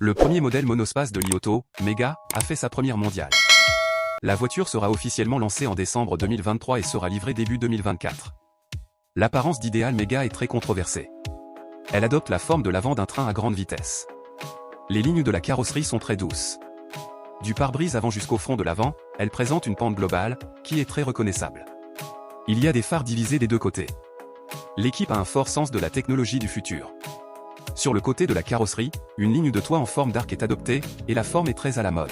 Le premier modèle monospace de Li-Auto, Mega, a fait sa première mondiale. La voiture sera officiellement lancée en décembre 2023 et sera livrée début 2024. L'apparence d'Ideal Mega est très controversée. Elle adopte la forme de l'avant d'un train à grande vitesse. Les lignes de la carrosserie sont très douces. Du pare-brise avant jusqu'au fond de l'avant, elle présente une pente globale, qui est très reconnaissable. Il y a des phares divisés des deux côtés. L'équipe a un fort sens de la technologie du futur. Sur le côté de la carrosserie, une ligne de toit en forme d'arc est adoptée, et la forme est très à la mode.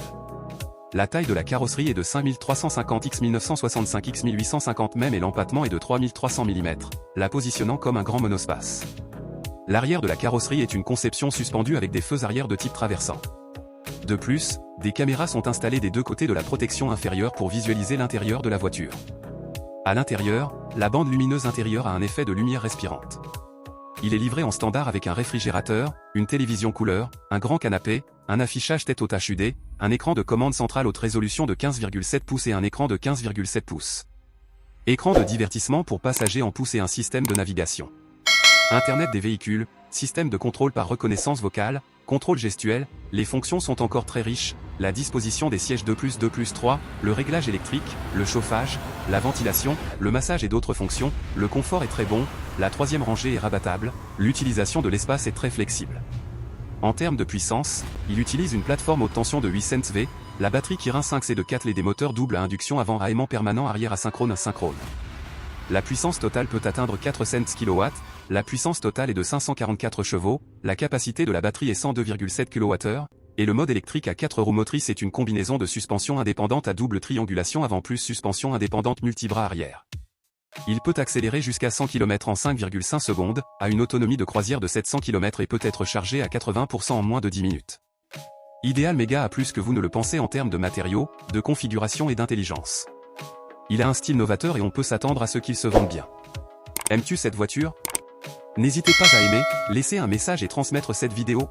La taille de la carrosserie est de 5350 x 1965 x 1850 mm et l'empattement est de 3300 mm, la positionnant comme un grand monospace. L'arrière de la carrosserie est une conception suspendue avec des feux arrière de type traversant. De plus, des caméras sont installées des deux côtés de la protection inférieure pour visualiser l'intérieur de la voiture. À l'intérieur, la bande lumineuse intérieure a un effet de lumière respirante. Il est livré en standard avec un réfrigérateur, une télévision couleur, un grand canapé, un affichage tête haute HUD, un écran de commande centrale haute résolution de 15,7 pouces et un écran de 15,7 pouces. Écran de divertissement pour passagers en pouces et un système de navigation. Internet des véhicules, système de contrôle par reconnaissance vocale, contrôle gestuel, les fonctions sont encore très riches, la disposition des sièges 2+2+3, le réglage électrique, le chauffage, la ventilation, le massage et d'autres fonctions, le confort est très bon, la troisième rangée est rabattable, l'utilisation de l'espace est très flexible. En termes de puissance, il utilise une plateforme haute tension de 8 cents V, la batterie Kirin 5C de 4 et des moteurs double à induction avant à aimant permanent arrière asynchrone. La puissance totale peut atteindre 400 kW, la puissance totale est de 544 chevaux, la capacité de la batterie est 102,7 kWh, et le mode électrique à 4 roues motrices est une combinaison de suspension indépendante à double triangulation avant plus suspension indépendante multibras arrière. Il peut accélérer jusqu'à 100 km en 5,5 secondes, a une autonomie de croisière de 700 km et peut être chargé à 80% en moins de 10 minutes. Ideal Mega a plus que vous ne le pensez en termes de matériaux, de configuration et d'intelligence. Il a un style novateur et on peut s'attendre à ce qu'il se vende bien. Aimes-tu cette voiture ? N'hésitez pas à aimer, laisser un message et transmettre cette vidéo.